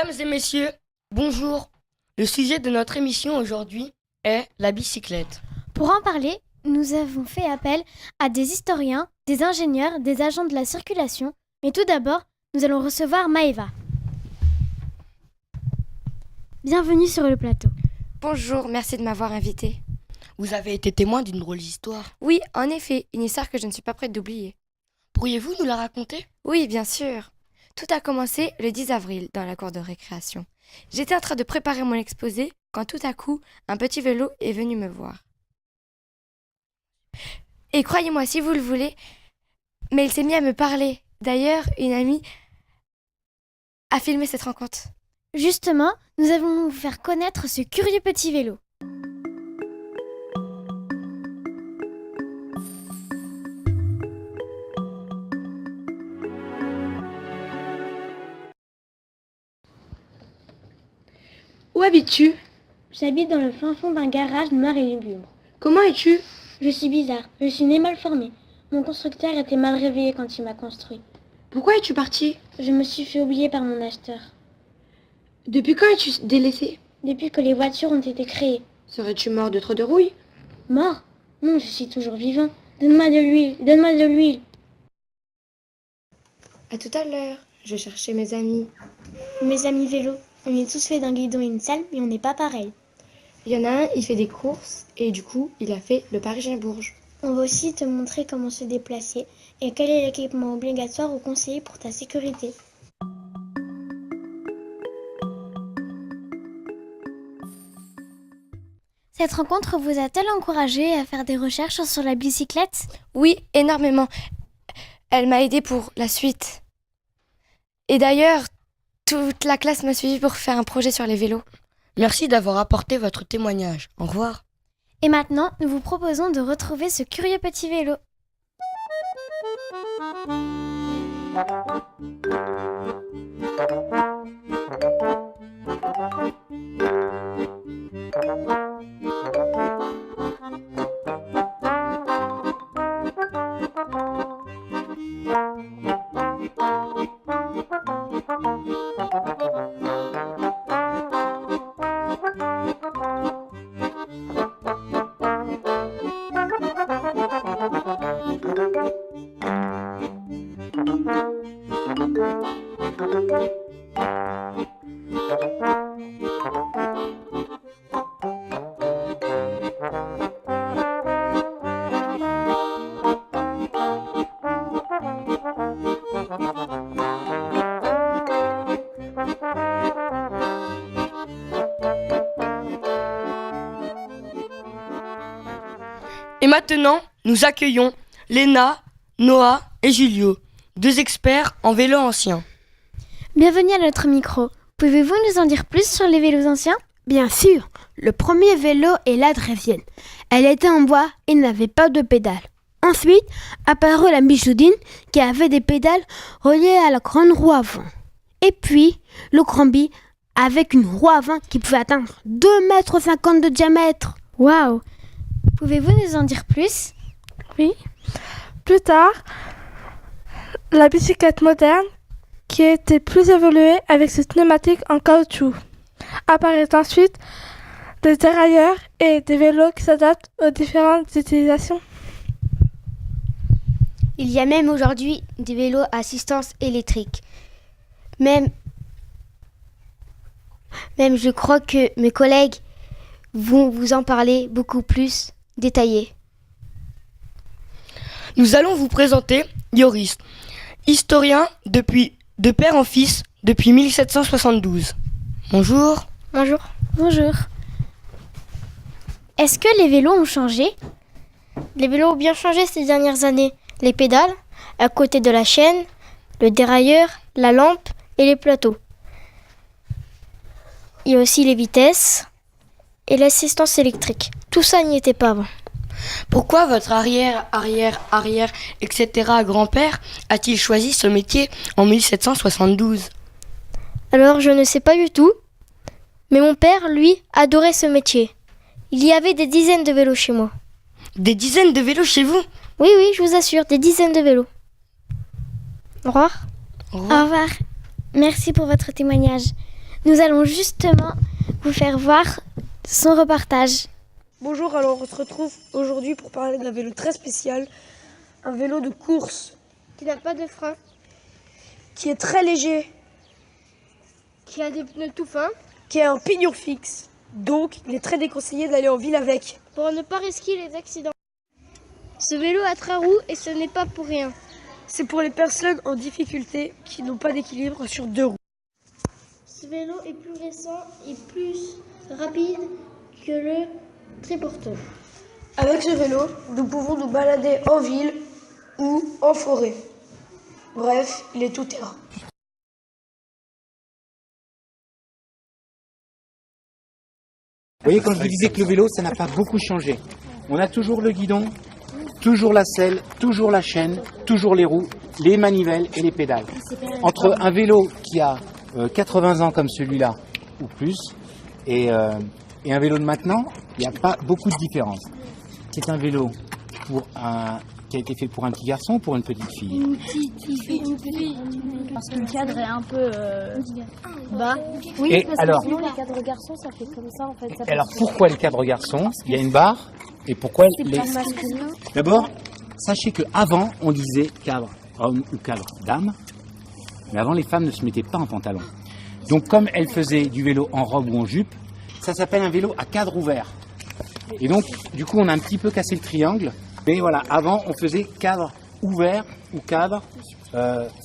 Mesdames et messieurs, bonjour. Le sujet de notre émission aujourd'hui est la bicyclette. Pour en parler, nous avons fait appel à des historiens, des ingénieurs, des agents de la circulation. Mais tout d'abord, nous allons recevoir Maëva. Bienvenue sur le plateau. Bonjour, merci de m'avoir invitée. Vous avez été témoin d'une drôle d'histoire. Oui, en effet, une histoire que je ne suis pas prête d'oublier. Pourriez-vous nous la raconter ? Oui, bien sûr. Tout a commencé le 10 avril dans la cour de récréation. J'étais en train de préparer mon exposé quand tout à coup, un petit vélo est venu me voir. Et croyez-moi si vous le voulez, mais il s'est mis à me parler. D'ailleurs, une amie a filmé cette rencontre. Justement, nous allons vous faire connaître ce curieux petit vélo. Où habites-tu ? J'habite dans le fin fond d'un garage noir et lugubre. Comment es-tu ? Je suis bizarre, je suis née mal formée. Mon constructeur était mal réveillé quand il m'a construit. Pourquoi es-tu parti ? Je me suis fait oublier par mon acheteur. Depuis quand es-tu délaissé ? Depuis que les voitures ont été créées. Serais-tu mort de trop de rouille ? Mort ? Non, je suis toujours vivant. Donne-moi de l'huile, donne-moi de l'huile. À tout à l'heure, je cherchais mes amis. Mes amis vélo, on est tous faits d'un guidon et une selle, mais on n'est pas pareil. Il y en a un, il fait des courses et du coup, il a fait le Paris-Ginbourg. On va aussi te montrer comment se déplacer et quel est l'équipement obligatoire ou conseillé pour ta sécurité. Cette rencontre vous a-t-elle encouragé à faire des recherches sur la bicyclette ? Oui, énormément. Elle m'a aidée pour la suite. Et d'ailleurs, toute la classe m'a suivie pour faire un projet sur les vélos. Merci d'avoir apporté votre témoignage. Au revoir. Et maintenant, nous vous proposons de retrouver ce curieux petit vélo. Et maintenant, nous accueillons Léna, Noah et Julio, deux experts en vélo ancien. Bienvenue à notre micro. Pouvez-vous nous en dire plus sur les vélos anciens ? Bien sûr, le premier vélo est la Drésienne. Elle était en bois et n'avait pas de pédales. Ensuite, apparut la Michoudine qui avait des pédales reliées à la grande roue avant. Et puis, le Crambi avec une roue avant qui pouvait atteindre 2,50 m de diamètre. Waouh ! Pouvez-vous nous en dire plus ? Oui. Plus tard, la bicyclette moderne, qui était plus évoluée avec ses pneumatiques en caoutchouc, apparaît ensuite des dérailleurs et des vélos qui s'adaptent aux différentes utilisations. Il y a même aujourd'hui des vélos à assistance électrique. Même je crois que mes collègues vont vous en parler beaucoup plus détaillé. Nous allons vous présenter Yoris, historien de père en fils depuis 1772. Bonjour. Bonjour. Bonjour. Est-ce que les vélos ont changé ? Les vélos ont bien changé ces dernières années. Les pédales, à côté de la chaîne, le dérailleur, la lampe et les plateaux. Il y a aussi les vitesses et l'assistance électrique. Tout ça n'y était pas avant. Pourquoi votre arrière, etc. grand-père a-t-il choisi ce métier en 1772 ? Alors je ne sais pas du tout, mais mon père, lui, adorait ce métier. Il y avait des dizaines de vélos chez moi. Des dizaines de vélos chez vous ? Oui, je vous assure, des dizaines de vélos. Au revoir. Au revoir. Merci pour votre témoignage. Nous allons justement vous faire voir son reportage. Bonjour, alors on se retrouve aujourd'hui pour parler d'un vélo très spécial, un vélo de course Qui n'a pas de frein, qui est très léger, qui a des pneus tout fins, qui a un pignon fixe, donc il est très déconseillé d'aller en ville avec. pour ne pas risquer les accidents. Ce vélo a 3 roues et ce n'est pas pour rien. C'est pour les personnes en difficulté qui n'ont pas d'équilibre sur 2 roues. Ce vélo est plus récent et plus rapide que le triporteur. Avec ce vélo, nous pouvons nous balader en ville ou en forêt. Bref, il est tout terrain. Vous voyez, quand je vous disais que le vélo, ça n'a pas beaucoup changé. On a toujours le guidon, toujours la selle, toujours la chaîne, toujours les roues, les manivelles et les pédales. Entre un vélo qui a 80 ans comme celui-là, ou plus, et un vélo de maintenant, il n'y a pas beaucoup de différence. C'est un vélo qui a été fait pour un petit garçon ou pour une petite fille? Une petite fille. Parce que le cadre est un peu bas. Oui, Et parce alors, que sinon les cadres garçons, ça fait comme ça en fait. Ça Et alors pourquoi le cadre garçon? Il y a une barre. Et pourquoi les... masculin. D'abord, sachez qu'avant, on disait cadre homme ou cadre dame. Mais avant, les femmes ne se mettaient pas en pantalon. Donc comme elles faisaient du vélo en robe ou en jupe, ça s'appelle un vélo à cadre ouvert. Et donc, du coup, on a un petit peu cassé le triangle. Mais voilà, avant, on faisait cadre ouvert ou cadre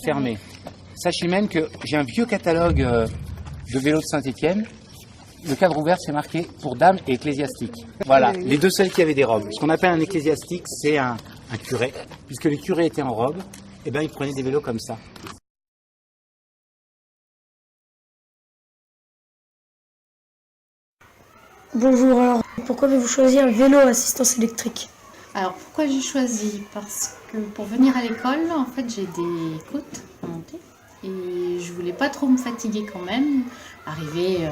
fermé. Sachez même que j'ai un vieux catalogue de vélos de Saint-Étienne. Le cadre ouvert, c'est marqué pour dames et ecclésiastiques. Voilà, les deux seuls qui avaient des robes. Ce qu'on appelle un ecclésiastique, c'est un curé. Puisque les curés étaient en robe, et ben ils prenaient des vélos comme ça. Bonjour, alors pourquoi avez-vous choisi un vélo à assistance électrique? Alors pourquoi j'ai choisi? Parce que pour venir à l'école, en fait j'ai des côtes à monter et je voulais pas trop me fatiguer quand même, arriver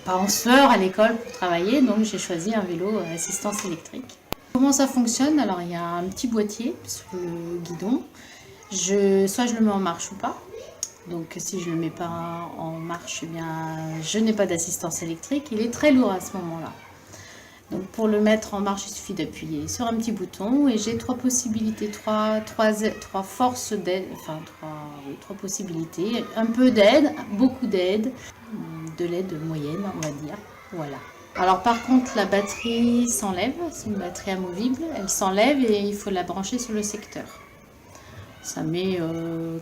pas en sueur à l'école pour travailler, donc j'ai choisi un vélo à assistance électrique. Comment ça fonctionne? Alors il y a un petit boîtier sur le guidon, soit je le mets en marche ou pas. Donc si je ne le mets pas en marche, eh bien, je n'ai pas d'assistance électrique. Il est très lourd à ce moment-là. Donc pour le mettre en marche, il suffit d'appuyer sur un petit bouton et j'ai 3 possibilités, 3 forces d'aide, enfin 3 possibilités. Un peu d'aide, beaucoup d'aide, de l'aide moyenne on va dire. Voilà. Alors par contre la batterie s'enlève, c'est une batterie amovible, elle s'enlève et il faut la brancher sur le secteur. Ça met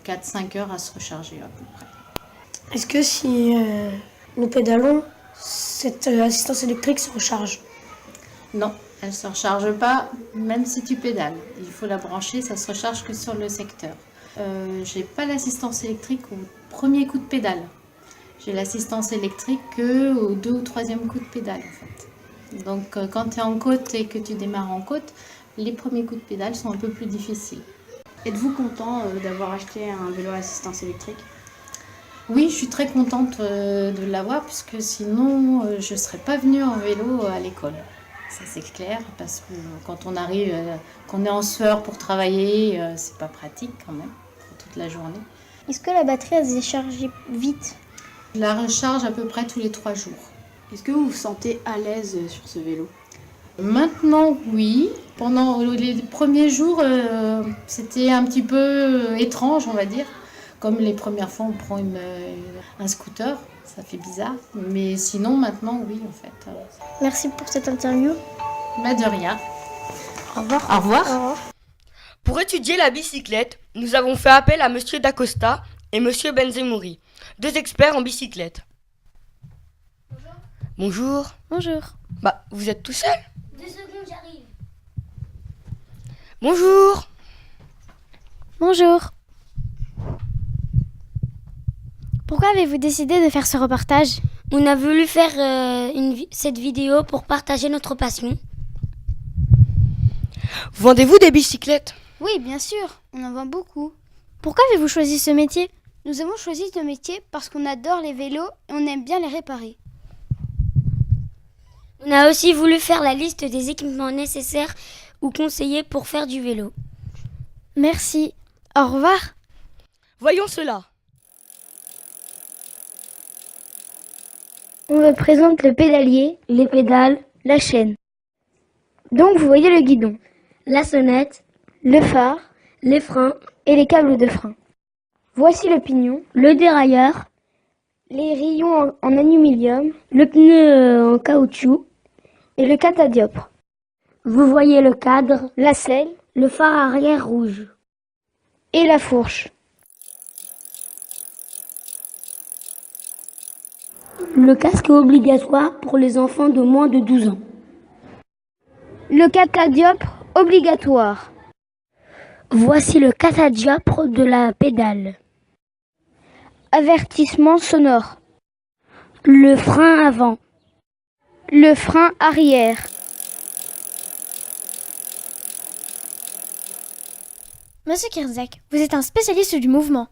4-5 heures à se recharger à peu près. Est-ce que si nous pédalons, cette assistance électrique se recharge? Non, elle ne se recharge pas même si tu pédales. Il faut la brancher, ça se recharge que sur le secteur. J'ai pas l'assistance électrique au premier coup de pédale. J'ai l'assistance électrique qu'au 2 ou 3e coup de pédale en fait. Donc quand tu es en côte et que tu démarres en côte, les premiers coups de pédale sont un peu plus difficiles. Êtes-vous content d'avoir acheté un vélo à assistance électrique? Oui, je suis très contente de l'avoir puisque sinon je ne serais pas venue en vélo à l'école. Ça c'est clair parce que quand on arrive, qu'on est en sueur pour travailler, c'est pas pratique quand même pour toute la journée. Est-ce que la batterie elle se décharge vite? Je la recharge à peu près tous les 3 jours. Est-ce que vous vous sentez à l'aise sur ce vélo? Maintenant, oui. Pendant les premiers jours, c'était un petit peu étrange, on va dire. Comme les premières fois, on prend un scooter, ça fait bizarre. Mais sinon, maintenant, oui, en fait. Merci pour cette interview. Bah, de rien. Au revoir. Au revoir. Au revoir. Pour étudier la bicyclette, nous avons fait appel à Monsieur Dacosta et Monsieur Benzemouri, 2 experts en bicyclette. Bonjour. Bonjour. Bah, vous êtes tout seul? 2 secondes, j'arrive. Bonjour. Bonjour. Pourquoi avez-vous décidé de faire ce reportage? On a voulu faire cette vidéo pour partager notre passion. Vendez-vous des bicyclettes? Oui, bien sûr, on en vend beaucoup. Pourquoi avez-vous choisi ce métier? Nous avons choisi ce métier parce qu'on adore les vélos et on aime bien les réparer. On a aussi voulu faire la liste des équipements nécessaires ou conseillés pour faire du vélo. Merci. Au revoir. Voyons cela. On représente le pédalier, les pédales, la chaîne. Donc vous voyez le guidon, la sonnette, le phare, les freins et les câbles de frein. Voici le pignon, le dérailleur, les rayons en aluminium, le pneu en caoutchouc et le catadioptre. Vous voyez le cadre, la selle, le phare arrière rouge et la fourche. Le casque est obligatoire pour les enfants de moins de 12 ans. Le catadioptre obligatoire. Voici le catadioptre de la pédale. Avertissement sonore. Le frein avant. Le frein arrière. Monsieur Kirzek, vous êtes un spécialiste du mouvement.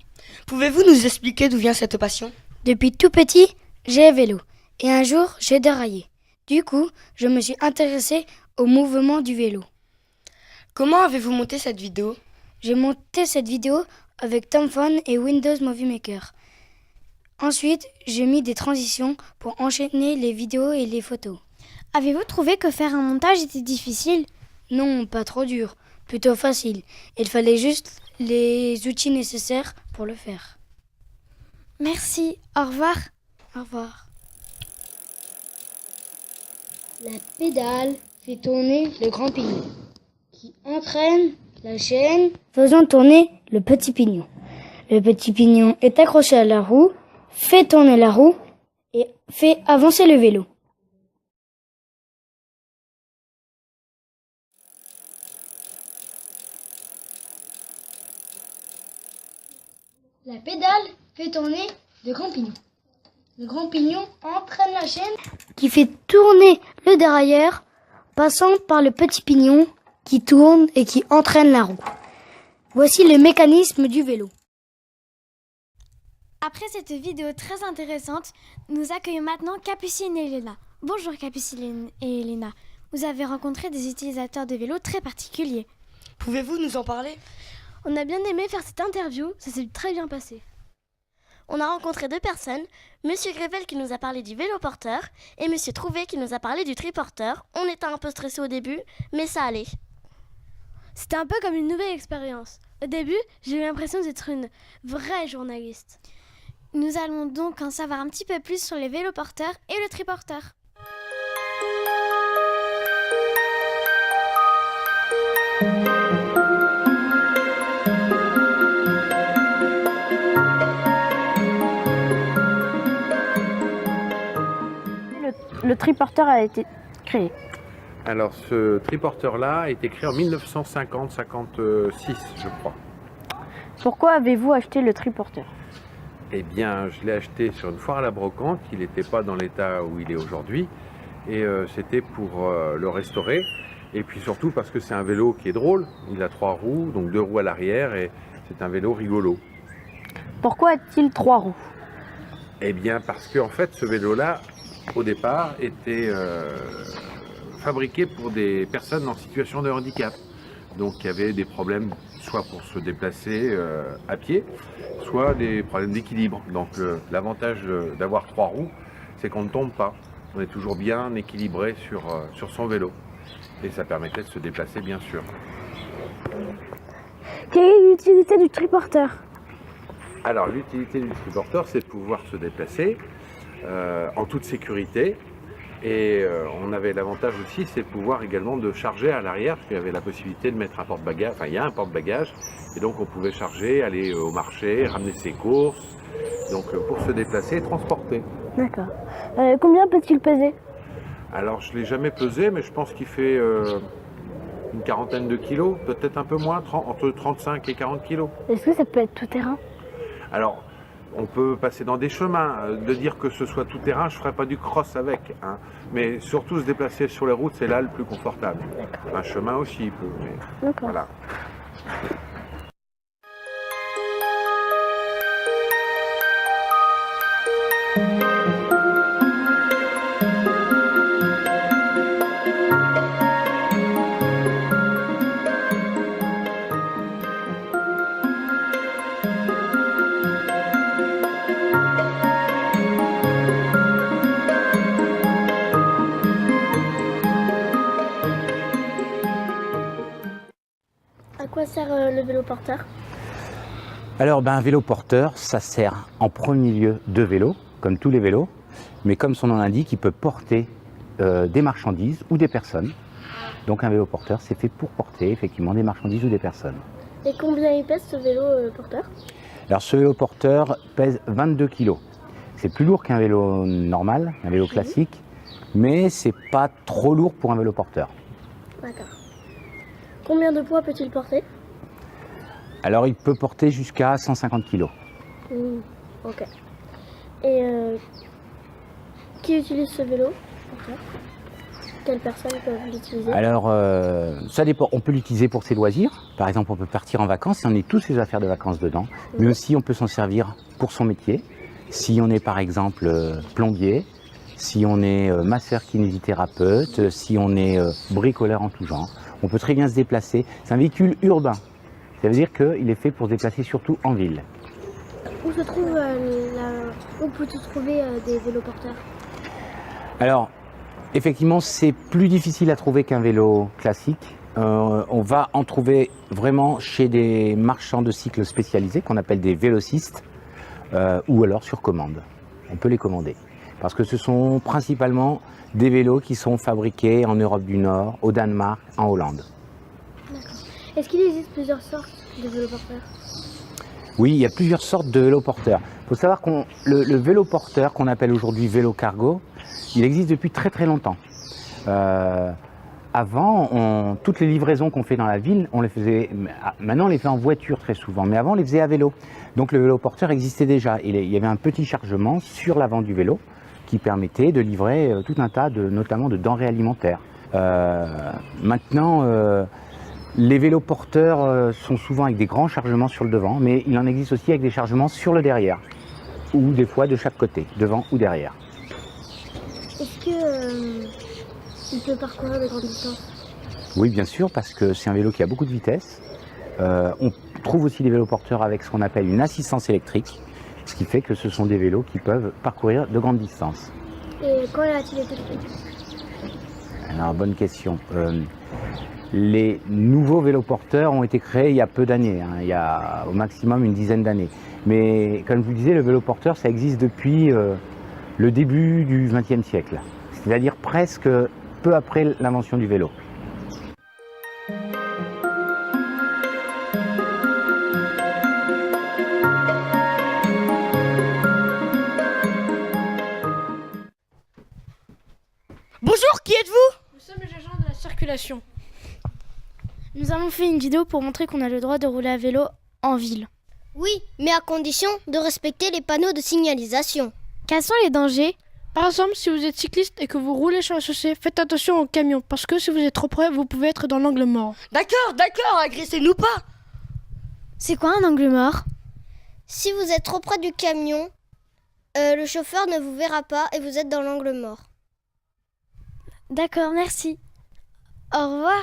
Pouvez-vous nous expliquer d'où vient cette passion? Depuis tout petit, j'ai un vélo. Et un jour, j'ai déraillé. Du coup, je me suis intéressée au mouvement du vélo. Comment avez-vous monté cette vidéo? J'ai monté cette vidéo avec TomPhone et Windows Movie Maker. Ensuite, j'ai mis des transitions pour enchaîner les vidéos et les photos. Avez-vous trouvé que faire un montage était difficile? Non, pas trop dur, plutôt facile. Il fallait juste les outils nécessaires pour le faire. Merci, au revoir. Au revoir. La pédale fait tourner le grand pignon, qui entraîne la chaîne, faisant tourner le petit pignon. Le petit pignon est accroché à la roue, fait tourner la roue et fait avancer le vélo. La pédale fait tourner le grand pignon. Le grand pignon entraîne la chaîne qui fait tourner le dérailleur, passant par le petit pignon qui tourne et qui entraîne la roue. Voici le mécanisme du vélo. Après cette vidéo très intéressante, nous accueillons maintenant Capucine et Elena. Bonjour Capucine et Elena. Vous avez rencontré des utilisateurs de vélo très particuliers. Pouvez-vous nous en parler? On a bien aimé faire cette interview, ça s'est très bien passé. On a rencontré deux personnes, Monsieur Grével qui nous a parlé du vélo porteur et Monsieur Trouvé qui nous a parlé du triporteur. On était un peu stressés au début, mais ça allait. C'était un peu comme une nouvelle expérience. Au début, j'ai eu l'impression d'être une vraie journaliste. Nous allons donc en savoir un petit peu plus sur les vélos porteurs et le triporteur. Le triporteur a été créé? Alors ce triporteur-là a été créé en 1950-56, je crois. Pourquoi avez-vous acheté le triporteur? Eh bien, je l'ai acheté sur une foire à la brocante, il n'était pas dans l'état où il est aujourd'hui, et c'était pour le restaurer, et puis surtout parce que c'est un vélo qui est drôle, il a 3 roues, donc 2 roues à l'arrière, et c'est un vélo rigolo. Pourquoi a-t-il 3 roues? Eh bien, parce qu'en fait, ce vélo-là, au départ, était fabriqué pour des personnes en situation de handicap, donc qui avaient des problèmes soit pour se déplacer à pied, soit des problèmes d'équilibre. Donc l'avantage d'avoir 3 roues, c'est qu'on ne tombe pas. On est toujours bien équilibré sur son vélo. Et ça permettait de se déplacer, bien sûr. Quelle est l'utilité du triporteur? Alors l'utilité du triporteur, c'est de pouvoir se déplacer en toute sécurité. Et on avait l'avantage aussi, c'est de pouvoir également de charger à l'arrière, parce qu'il y avait la possibilité de mettre un porte-bagages, enfin il y a un porte-bagages, et donc on pouvait charger, aller au marché, ramener ses courses, donc pour se déplacer et transporter. D'accord. Combien peut-il peser? Alors je ne l'ai jamais pesé, mais je pense qu'il fait une quarantaine de kilos, peut-être un peu moins, entre 35 et 40 kilos. Est-ce que ça peut être tout terrain? Alors, on peut passer dans des chemins. De dire que ce soit tout terrain, je ne ferai pas du cross avec. Hein. Mais surtout se déplacer sur les routes, c'est là le plus confortable. Un chemin aussi, il peut. Mais voilà. À quoi sert le vélo porteur? Alors, un vélo porteur, ça sert en premier lieu de vélo, comme tous les vélos, mais comme son nom l'indique, il peut porter des marchandises ou des personnes. Donc un vélo porteur, c'est fait pour porter effectivement des marchandises ou des personnes. Et combien il pèse ce vélo porteur? Alors ce vélo porteur pèse 22 kg. C'est plus lourd qu'un vélo normal, un vélo classique, mais c'est pas trop lourd pour un vélo porteur. D'accord. Combien de poids peut-il porter? Alors il peut porter jusqu'à 150 kg. Ok. Et qui utilise ce vélo porteur? Quelles personnes peuvent l'utiliser? Alors ça dépend, on peut l'utiliser pour ses loisirs. Par exemple, on peut partir en vacances et on est tous ses affaires de vacances dedans. Mais aussi on peut s'en servir pour son métier. Si on est par exemple plombier, si on est masseur-kinésithérapeute, si on est bricoleur en tout genre, on peut très bien se déplacer. C'est un véhicule urbain. Ça veut dire qu'il est fait pour se déplacer surtout en ville. Où se trouve où peut-on trouver des vélos porteurs? Alors, effectivement, c'est plus difficile à trouver qu'un vélo classique. On va en trouver vraiment chez des marchands de cycles spécialisés qu'on appelle des vélocistes ou alors sur commande. On peut les commander parce que ce sont principalement des vélos qui sont fabriqués en Europe du Nord, au Danemark, en Hollande. D'accord. Est-ce qu'il existe plusieurs sortes de vélos porteurs? Oui, il y a plusieurs sortes de vélos porteurs. Il faut savoir que le vélo porteur qu'on appelle aujourd'hui vélo cargo, il existe depuis très très longtemps. Avant, toutes les livraisons qu'on fait dans la ville, on les faisait. Maintenant, on les fait en voiture très souvent, mais avant, on les faisait à vélo. Donc, le vélo porteur existait déjà. Il y avait un petit chargement sur l'avant du vélo qui permettait de livrer tout un tas, notamment de denrées alimentaires. Maintenant, les vélos porteurs sont souvent avec des grands chargements sur le devant, mais il en existe aussi avec des chargements sur le derrière, ou des fois de chaque côté, devant ou derrière. Est-ce que il peut parcourir de grandes distances? Oui, bien sûr, parce que c'est un vélo qui a beaucoup de vitesse. On trouve aussi des vélos porteurs avec ce qu'on appelle une assistance électrique, ce qui fait que ce sont des vélos qui peuvent parcourir de grandes distances. Et quand a-t-il été créé? Alors, bonne question. Les nouveaux vélos porteurs ont été créés il y a peu d'années, il y a au maximum une dizaine d'années. Mais comme je vous disais, le vélo porteur, ça existe depuis le début du XXe siècle, c'est-à-dire presque peu après l'invention du vélo. Bonjour, qui êtes-vous? Nous sommes les agents de la circulation. Nous avons fait une vidéo pour montrer qu'on a le droit de rouler à vélo en ville. Oui, mais à condition de respecter les panneaux de signalisation. Quels sont les dangers? Par exemple, si vous êtes cycliste et que vous roulez sur la chaussée, faites attention aux camions, parce que si vous êtes trop près, vous pouvez être dans l'angle mort. D'accord, agressez-nous pas. C'est quoi un angle mort? Si vous êtes trop près du camion, le chauffeur ne vous verra pas et vous êtes dans l'angle mort. D'accord, merci. Au revoir.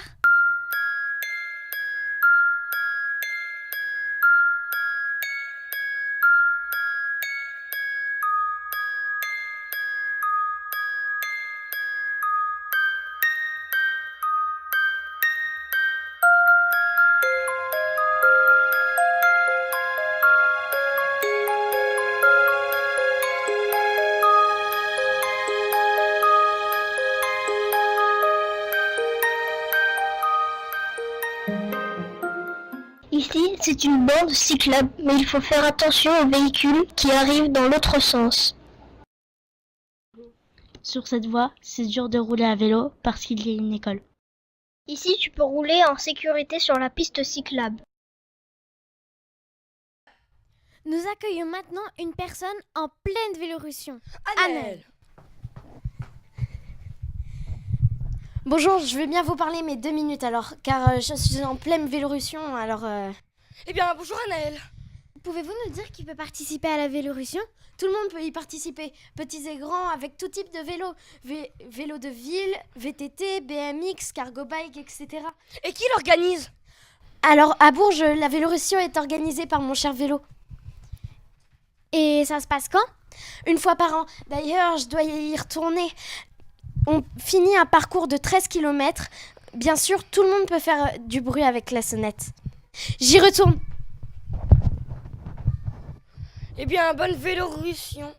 Ici, c'est une bande cyclable, mais il faut faire attention aux véhicules qui arrivent dans l'autre sens. Sur cette voie, c'est dur de rouler à vélo parce qu'il y a une école. Ici, tu peux rouler en sécurité sur la piste cyclable. Nous accueillons maintenant une personne en pleine Vélorussion. Annelle. Bonjour, je vais bien vous parler mes 2 minutes alors, car je suis en pleine Vélorussion, alors... Eh bien, bonjour Anaël. Pouvez-vous nous dire qui peut participer à la Vélorussion? Tout le monde peut y participer, petits et grands, avec tout type de vélos. Vélo de ville, VTT, BMX, cargo bike, etc. Et qui l'organise? Alors, à Bourges, la Vélorussion est organisée par Mon Cher Vélo. Et ça se passe quand? Une fois par an. D'ailleurs, je dois y retourner. On finit un parcours de 13 km. Bien sûr, tout le monde peut faire du bruit avec la sonnette. J'y retourne. Eh bien, bonne Vélorussion.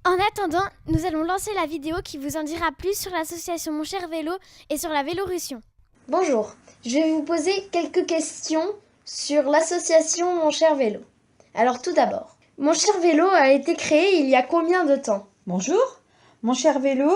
En attendant, nous allons lancer la vidéo qui vous en dira plus sur l'association Mon Cher Vélo et sur la Vélorussion. Bonjour, je vais vous poser quelques questions sur l'association Mon Cher Vélo. Alors tout d'abord, Mon Cher Vélo a été créé il y a combien de temps? Bonjour, Mon Cher Vélo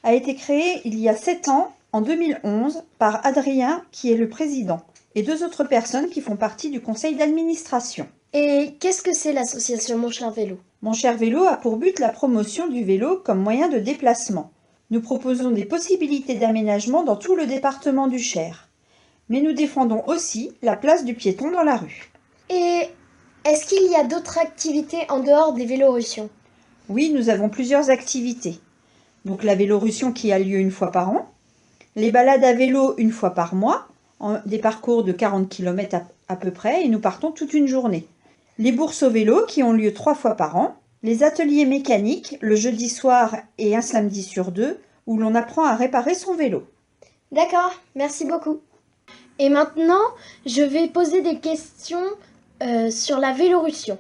a été créé il y a 7 ans, en 2011, par Adrien, qui est le président, et 2 autres personnes qui font partie du conseil d'administration. Et qu'est-ce que c'est l'association Mon Cher Vélo? Mon Cher Vélo a pour but la promotion du vélo comme moyen de déplacement. Nous proposons des possibilités d'aménagement dans tout le département du Cher. Mais nous défendons aussi la place du piéton dans la rue. Et est-ce qu'il y a d'autres activités en dehors des Vélorussions? Oui, nous avons plusieurs activités. Donc la Vélorussion qui a lieu une fois par an, les balades à vélo une fois par mois, des parcours de 40 km à peu près, et nous partons toute une journée. Les bourses au vélo qui ont lieu 3 fois par an, les ateliers mécaniques le jeudi soir et un samedi sur 2, où l'on apprend à réparer son vélo. D'accord, merci beaucoup. Et maintenant, je vais poser des questions sur la Vélorussion.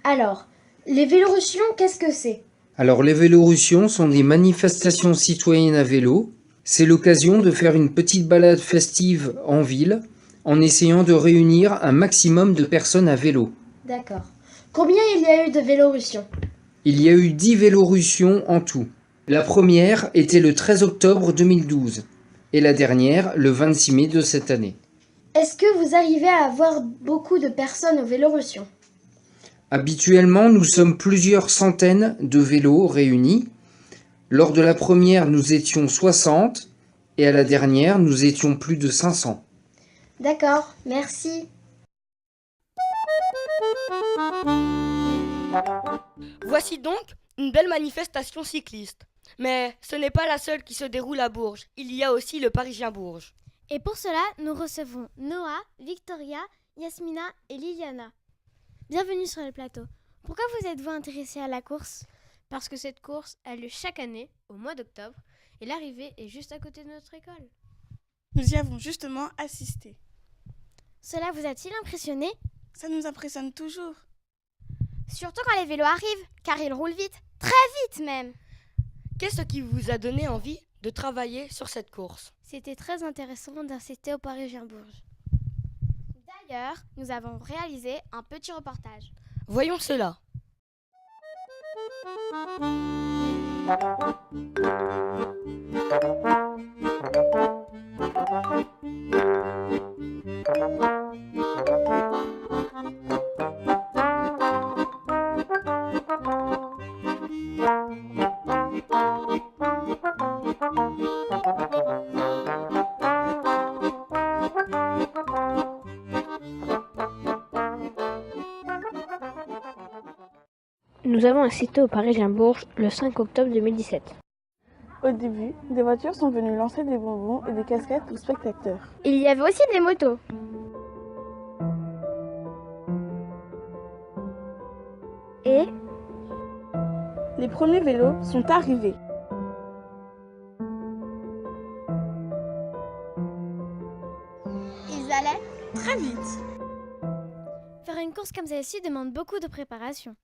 Alors, les Vélorussions, qu'est-ce que c'est? Alors les Vélorussions sont des manifestations citoyennes à vélo. C'est l'occasion de faire une petite balade festive en ville, en essayant de réunir un maximum de personnes à vélo. D'accord. Combien il y a eu de Vélorussions? Il y a eu 10 Vélorussions en tout. La première était le 13 octobre 2012 et la dernière le 26 mai de cette année. Est-ce que vous arrivez à avoir beaucoup de personnes aux Vélorussions? Habituellement, nous sommes plusieurs centaines de vélos réunis. Lors de la première, nous étions 60 et à la dernière, nous étions plus de 500. D'accord, merci. Voici donc une belle manifestation cycliste. Mais ce n'est pas la seule qui se déroule à Bourges. Il y a aussi le Parisien-Bourges. Et pour cela, nous recevons Noah, Victoria, Yasmina et Liliana. Bienvenue sur le plateau. Pourquoi vous êtes-vous intéressée à la course? Parce que cette course a lieu chaque année, au mois d'octobre, et l'arrivée est juste à côté de notre école. Nous y avons justement assisté. Cela vous a-t-il impressionné? Ça nous impressionne toujours. Surtout quand les vélos arrivent, car ils roulent vite, très vite même. Qu'est-ce qui vous a donné envie de travailler sur cette course? C'était très intéressant d'assister au Parisien-Bourges. D'ailleurs, nous avons réalisé un petit reportage. Voyons cela. Nous avons assisté au Parisien-Bourges le 5 octobre 2017. Au début, des voitures sont venues lancer des bonbons et des casquettes aux spectateurs. Il y avait aussi des motos. Et les premiers vélos sont arrivés. Ils allaient très vite. Faire une course comme celle-ci demande beaucoup de préparation.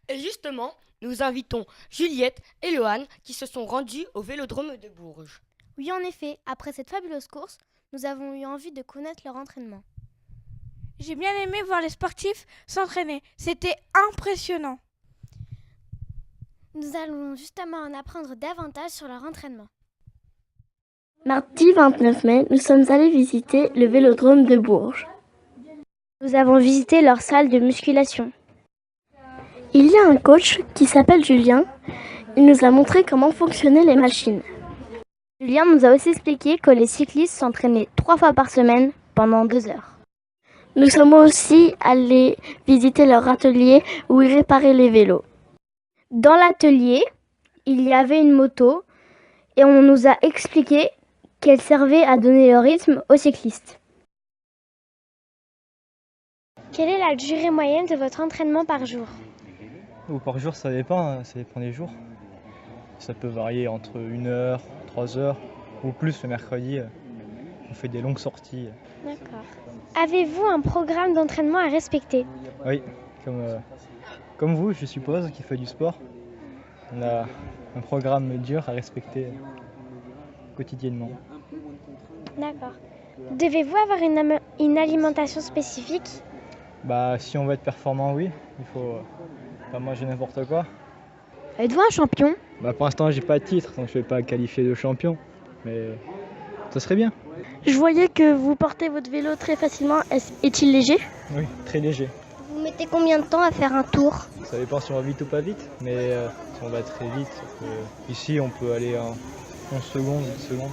Et justement, nous invitons Juliette et Lohan qui se sont rendus au Vélodrome de Bourges. Oui, en effet, après cette fabuleuse course, nous avons eu envie de connaître leur entraînement. J'ai bien aimé voir les sportifs s'entraîner. C'était impressionnant. Nous allons justement en apprendre davantage sur leur entraînement. Mardi 29 mai, nous sommes allés visiter le Vélodrome de Bourges. Nous avons visité leur salle de musculation. Il y a un coach qui s'appelle Julien. Il nous a montré comment fonctionnaient les machines. Julien nous a aussi expliqué que les cyclistes s'entraînaient 3 fois par semaine pendant 2 heures. Nous sommes aussi allés visiter leur atelier où ils réparaient les vélos. Dans l'atelier, il y avait une moto et on nous a expliqué qu'elle servait à donner le rythme aux cyclistes. Quelle est la durée moyenne de votre entraînement par jour? Par jour, ça dépend des jours. Ça peut varier entre 1 heure, 3 heures ou plus le mercredi. on fait des longues sorties. D'accord. Avez-vous un programme d'entraînement à respecter? Oui, comme vous, je suppose, qui fait du sport. On a un programme dur à respecter quotidiennement. D'accord. Devez-vous avoir une alimentation spécifique? Si on veut être performant, oui. Il faut pas manger n'importe quoi. Êtes-vous un champion? Pour l'instant, j'ai pas de titre, donc je ne vais pas qualifier de champion. Mais ça serait bien. Je voyais que vous portez votre vélo très facilement. Est-il léger? Oui, très léger. Vous mettez combien de temps à faire un tour? Ça dépend si on va vite ou pas vite, mais si on va très vite, ici on peut aller en 11 secondes, 10 secondes.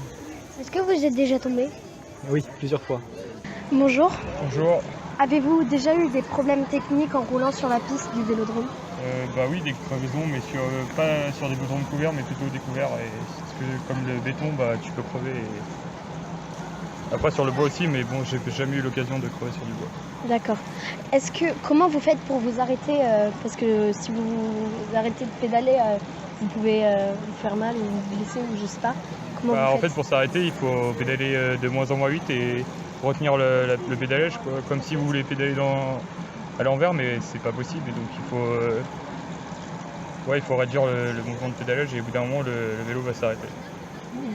Est-ce que vous êtes déjà tombé? Oui, plusieurs fois. Bonjour. Bonjour. Avez-vous déjà eu des problèmes techniques en roulant sur la piste du vélodrome? Oui, des crevaisons, mais pas sur des vélodromes couverts, mais plutôt découverts. Parce que comme le béton, tu peux crever. Après sur le bois aussi, mais bon, j'ai jamais eu l'occasion de crever sur du bois. D'accord. Comment vous faites pour vous arrêter? Parce que si vous arrêtez de pédaler, vous pouvez vous faire mal ou vous blesser ou je sais pas. Comment vous En faites? fait, pour s'arrêter, il faut pédaler de moins en moins vite et retenir le pédalage, quoi. Comme si vous voulez pédaler à l'envers, mais c'est pas possible. Et donc il faut réduire le mouvement de pédalage et au bout d'un moment, le vélo va s'arrêter.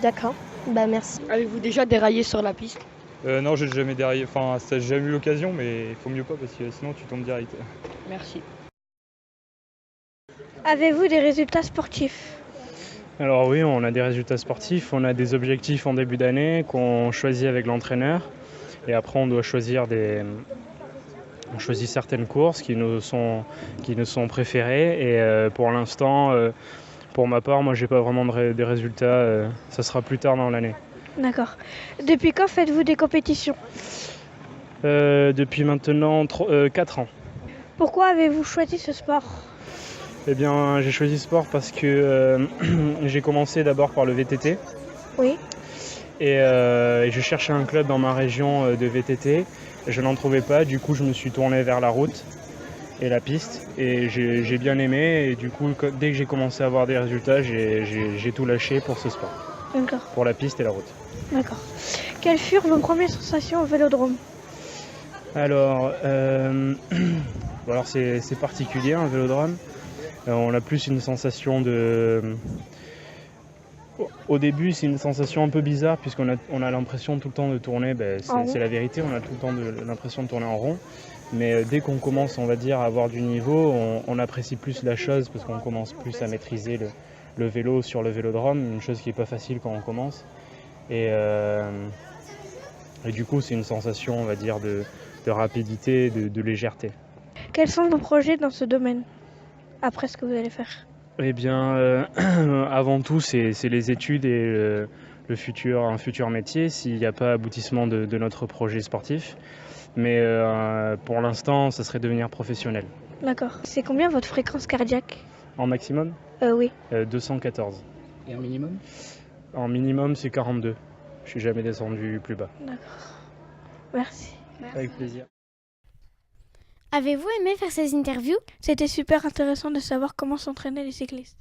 D'accord. Merci. Avez-vous déjà déraillé sur la piste? Non, j'ai jamais déraillé. J'ai jamais eu l'occasion, mais il faut mieux pas parce que sinon tu tombes direct. Merci. Avez-vous des résultats sportifs? Alors oui, on a des résultats sportifs, on a des objectifs en début d'année qu'on choisit avec l'entraîneur et après on doit choisir on choisit certaines courses qui nous sont préférées et pour l'instant, pour ma part, moi j'ai pas vraiment des résultats, ça sera plus tard dans l'année. D'accord. Depuis quand faites-vous des compétitions? Depuis maintenant 4 ans. Pourquoi avez-vous choisi ce sport? Eh bien, j'ai choisi ce sport parce que j'ai commencé d'abord par le VTT. Oui. Et je cherchais un club dans ma région de VTT. Je n'en trouvais pas, du coup je me suis tourné vers la route et la piste. Et j'ai bien aimé et du coup dès que j'ai commencé à avoir des résultats, j'ai tout lâché pour ce sport. D'accord. Pour la piste et la route. D'accord. Quelles furent vos premières sensations au vélodrome? Alors c'est particulier un vélodrome. On a plus une sensation de... Au début, c'est une sensation un peu bizarre puisqu'on a l'impression tout le temps de tourner, c'est la vérité, on a tout le temps l'impression de tourner en rond. Mais dès qu'on commence, on va dire, à avoir du niveau, on apprécie plus la chose parce qu'on commence plus à maîtriser le vélo sur le vélodrome, une chose qui n'est pas facile quand on commence. Et du coup, c'est une sensation, on va dire, de rapidité, de légèreté. Quels sont vos projets dans ce domaine après ce que vous allez faire? Eh bien, avant tout, c'est les études et un futur métier s'il n'y a pas aboutissement de notre projet sportif. Mais pour l'instant, ça serait devenir professionnel. D'accord. C'est combien votre fréquence cardiaque? En maximum? Oui. 214. Et en minimum? En minimum, c'est 42. Je suis jamais descendu plus bas. D'accord. Merci. Avec plaisir. Avez-vous aimé faire ces interviews? C'était super intéressant de savoir comment s'entraînaient les cyclistes.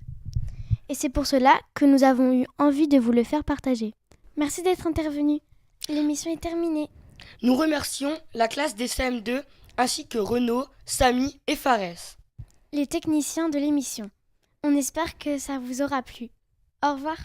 Et c'est pour cela que nous avons eu envie de vous le faire partager. Merci d'être intervenu. L'émission est terminée. Nous remercions la classe des CM2 ainsi que Renaud, Samy et Fares. Les techniciens de l'émission. On espère que ça vous aura plu. Au revoir.